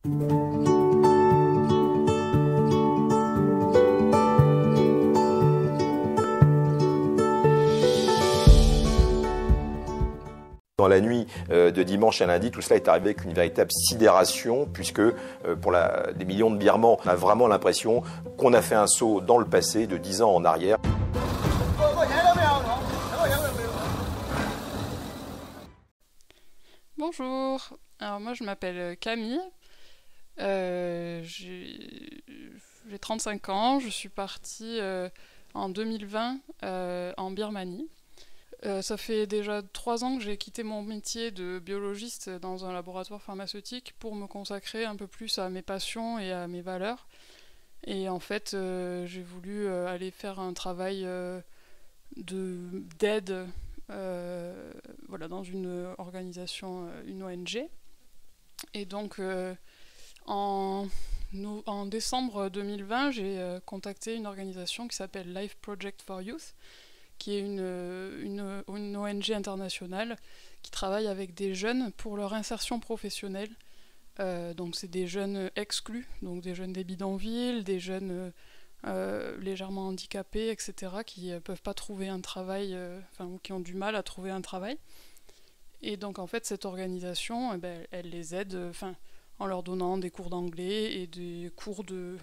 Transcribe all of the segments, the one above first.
Dans la nuit de dimanche à lundi, tout cela est arrivé avec une véritable sidération, puisque pour des millions de Birmans, on a vraiment l'impression qu'on a fait un saut dans le passé de 10 ans en arrière. Bonjour, alors moi je m'appelle Camille, j'ai 35 ans, je suis partie en 2020 en Birmanie. Ça fait déjà 3 ans que j'ai quitté mon métier de biologiste dans un laboratoire pharmaceutique pour me consacrer un peu plus à mes passions et à mes valeurs. Et en fait, j'ai voulu aller faire un travail d'aide voilà, dans une organisation, une ONG. Et donc, en décembre 2020, j'ai contacté une organisation qui s'appelle Life Project for Youth, qui est une ONG internationale qui travaille avec des jeunes pour leur insertion professionnelle. Donc c'est des jeunes exclus, donc des jeunes des bidonvilles, des jeunes légèrement handicapés, etc., qui ne peuvent pas trouver un travail, ou qui ont du mal à trouver un travail. Et donc en fait cette organisation, elle les aide en leur donnant des cours d'anglais et des cours de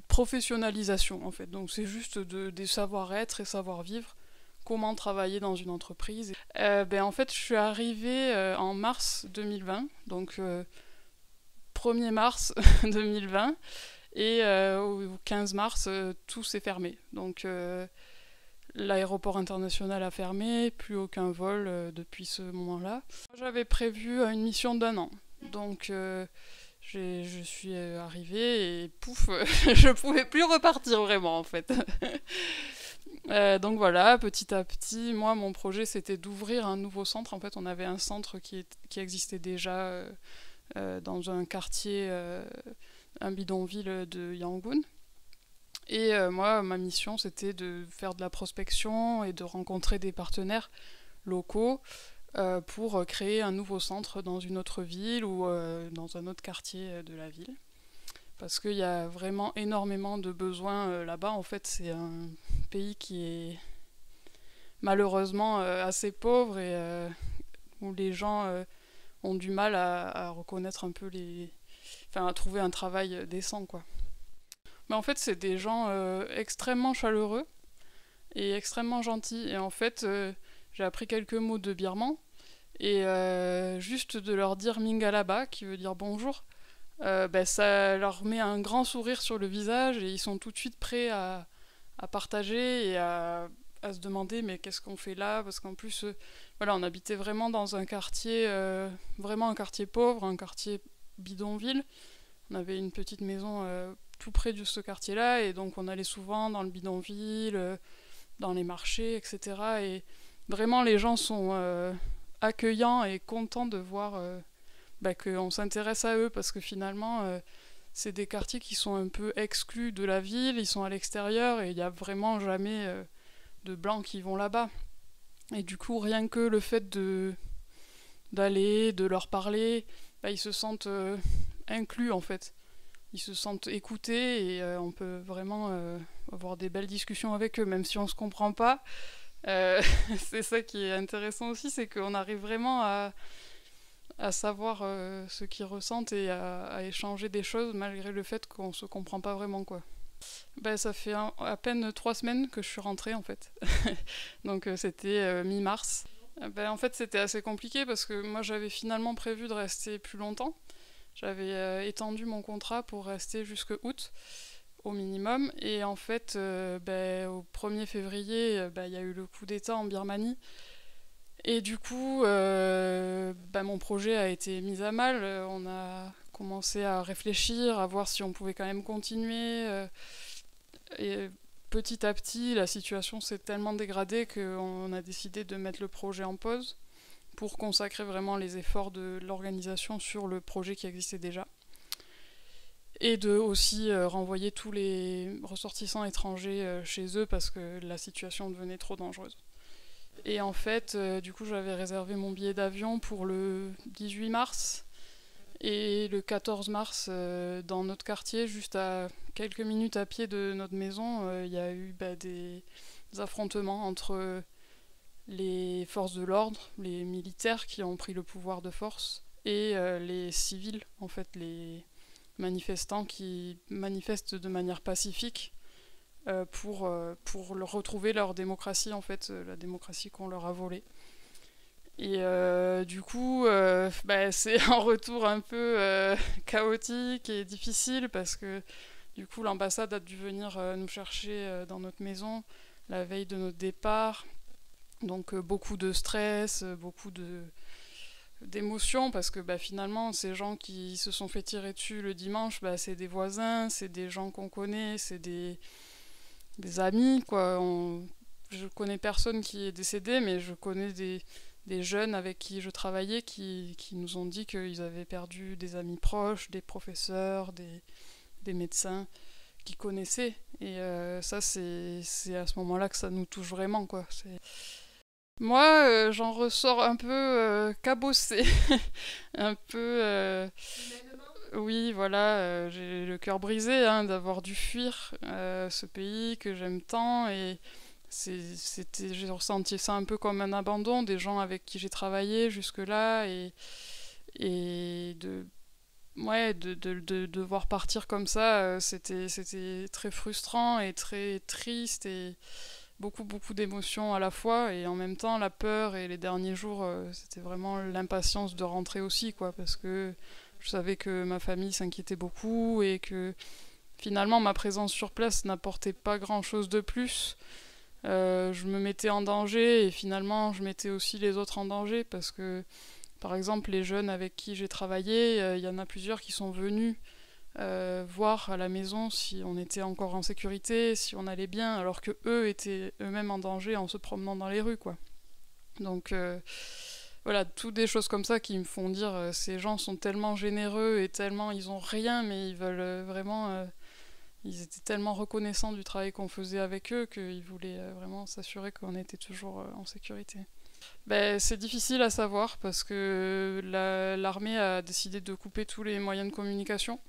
professionnalisation en fait. Donc c'est juste des savoir-être et savoir-vivre, comment travailler dans une entreprise. En fait je suis arrivée en mars 2020, donc 1er mars 2020, et au 15 mars tout s'est fermé. Donc l'aéroport international a fermé, plus aucun vol depuis ce moment-là. J'avais prévu une mission d'1 an, donc je suis arrivée et pouf, je pouvais plus repartir vraiment en fait. Donc voilà, petit à petit, moi mon projet c'était d'ouvrir un nouveau centre. En fait on avait un centre qui existait déjà dans un quartier, un bidonville de Yangon. Et moi ma mission c'était de faire de la prospection et de rencontrer des partenaires locaux pour créer un nouveau centre dans une autre ville ou dans un autre quartier de la ville. Parce qu'il y a vraiment énormément de besoins là-bas. En fait, c'est un pays qui est malheureusement assez pauvre et où les gens ont du mal à reconnaître un peu à trouver un travail décent, quoi. Mais en fait, c'est des gens extrêmement chaleureux et extrêmement gentils. Et en fait, j'ai appris quelques mots de birman. Et juste de leur dire Mingalaba, qui veut dire bonjour, ça leur met un grand sourire sur le visage et ils sont tout de suite prêts à partager et à se demander mais qu'est-ce qu'on fait là, parce qu'en plus on habitait vraiment dans un quartier vraiment un quartier pauvre, un quartier bidonville. On avait une petite maison tout près de ce quartier-là et donc on allait souvent dans le bidonville, dans les marchés, etc. Et vraiment les gens sont accueillants et contents de voir qu'on s'intéresse à eux, parce que finalement c'est des quartiers qui sont un peu exclus de la ville, ils sont à l'extérieur et il n'y a vraiment jamais de blancs qui vont là-bas. Et du coup rien que le fait d'aller, de leur parler, ils se sentent inclus en fait. Ils se sentent écoutés et on peut vraiment avoir des belles discussions avec eux, même si on se comprend pas. C'est ça qui est intéressant aussi, c'est qu'on arrive vraiment à savoir ce qu'ils ressentent et à échanger des choses malgré le fait qu'on se comprend pas vraiment, quoi. Ça fait à peine 3 semaines que je suis rentrée en fait. Donc c'était mi-mars. En fait c'était assez compliqué parce que moi j'avais finalement prévu de rester plus longtemps. J'avais étendu mon contrat pour rester jusque août au minimum, et en fait au 1er février il y a eu le coup d'état en Birmanie et du coup mon projet a été mis à mal. On a commencé à réfléchir, à voir si on pouvait quand même continuer et petit à petit la situation s'est tellement dégradée qu'on a décidé de mettre le projet en pause pour consacrer vraiment les efforts de l'organisation sur le projet qui existait déjà. Et de aussi renvoyer tous les ressortissants étrangers chez eux parce que la situation devenait trop dangereuse. Et en fait, du coup, j'avais réservé mon billet d'avion pour le 18 mars. Et le 14 mars, dans notre quartier, juste à quelques minutes à pied de notre maison, il y a eu des affrontements entre les forces de l'ordre, les militaires qui ont pris le pouvoir de force, et les civils, en fait, les manifestants qui manifestent de manière pacifique pour retrouver leur démocratie, en fait, la démocratie qu'on leur a volée. Et du coup, c'est un retour un peu chaotique et difficile parce que du coup, l'ambassade a dû venir nous chercher dans notre maison la veille de notre départ. Donc beaucoup de stress, beaucoup d'émotions parce que finalement, ces gens qui se sont fait tirer dessus le dimanche, c'est des voisins, c'est des gens qu'on connaît, c'est des amis, quoi. Je connais personne qui est décédé, mais je connais des jeunes avec qui je travaillais qui nous ont dit qu'ils avaient perdu des amis proches, des professeurs, des médecins qu'ils connaissaient. Et ça, c'est à ce moment-là que ça nous touche vraiment, quoi. Moi, j'en ressors un peu cabossée. Un peu... Oui, voilà, j'ai le cœur brisé d'avoir dû fuir ce pays que j'aime tant. Et j'ai ressenti ça un peu comme un abandon des gens avec qui j'ai travaillé jusque-là. Et de devoir partir comme ça, c'était très frustrant et très triste. Et beaucoup d'émotions à la fois, et en même temps la peur, et les derniers jours c'était vraiment l'impatience de rentrer aussi, quoi, parce que je savais que ma famille s'inquiétait beaucoup et que finalement ma présence sur place n'apportait pas grand chose de plus. Je me mettais en danger et finalement je mettais aussi les autres en danger parce que par exemple les jeunes avec qui j'ai travaillé, il y en a plusieurs qui sont venus voir à la maison si on était encore en sécurité, si on allait bien, alors que eux étaient eux-mêmes en danger en se promenant dans les rues, quoi. Donc voilà, toutes des choses comme ça qui me font dire ces gens sont tellement généreux et tellement ils ont rien, mais ils veulent vraiment ils étaient tellement reconnaissants du travail qu'on faisait avec eux qu'ils voulaient vraiment s'assurer qu'on était toujours en sécurité. C'est difficile à savoir parce que l'armée a décidé de couper tous les moyens de communication.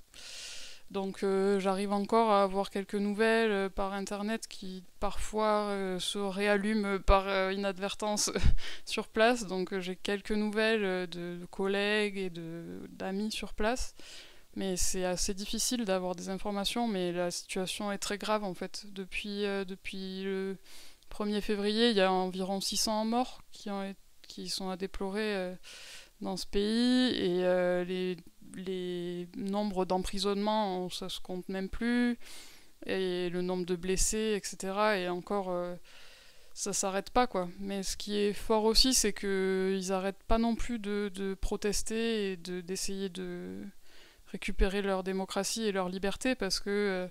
Donc j'arrive encore à avoir quelques nouvelles par internet qui parfois se réallument par inadvertance sur place. Donc j'ai quelques nouvelles de collègues et d'amis sur place. Mais c'est assez difficile d'avoir des informations, mais la situation est très grave en fait. Depuis le 1er février, il y a environ 600 morts qui sont à déplorer dans ce pays, et les nombres d'emprisonnements, ça se compte même plus, et le nombre de blessés, etc. Et encore, ça s'arrête pas, quoi. Mais ce qui est fort aussi, c'est qu'ils arrêtent pas non plus de protester et d'essayer de récupérer leur démocratie et leur liberté, parce que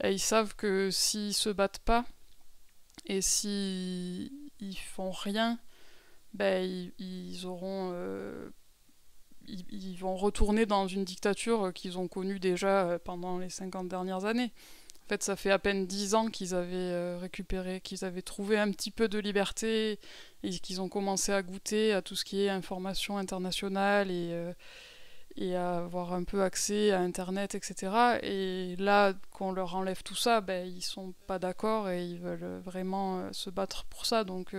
ils savent que s'ils se battent pas et s'ils font rien, ils auront ils vont retourner dans une dictature qu'ils ont connue déjà pendant les 50 dernières années. En fait, ça fait à peine 10 ans qu'ils avaient récupéré, qu'ils avaient trouvé un petit peu de liberté et qu'ils ont commencé à goûter à tout ce qui est information internationale et à avoir un peu accès à Internet, etc. Et là, qu'on leur enlève tout ça, ils sont pas d'accord et ils veulent vraiment se battre pour ça. Donc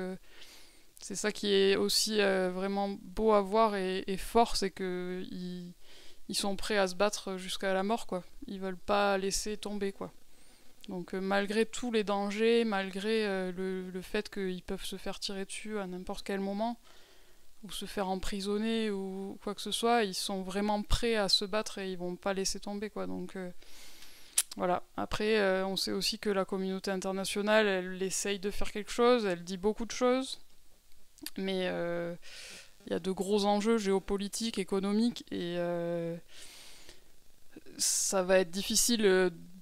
c'est ça qui est aussi vraiment beau à voir et fort, c'est que ils sont prêts à se battre jusqu'à la mort, quoi. Ils veulent pas laisser tomber, quoi. Donc malgré tous les dangers, malgré le fait qu'ils peuvent se faire tirer dessus à n'importe quel moment, ou se faire emprisonner ou quoi que ce soit, ils sont vraiment prêts à se battre et ils vont pas laisser tomber, quoi. Donc voilà. Après, on sait aussi que la communauté internationale, elle essaye de faire quelque chose, elle dit beaucoup de choses, mais il y a de gros enjeux géopolitiques, économiques, et ça va être difficile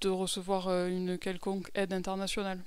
de recevoir une quelconque aide internationale.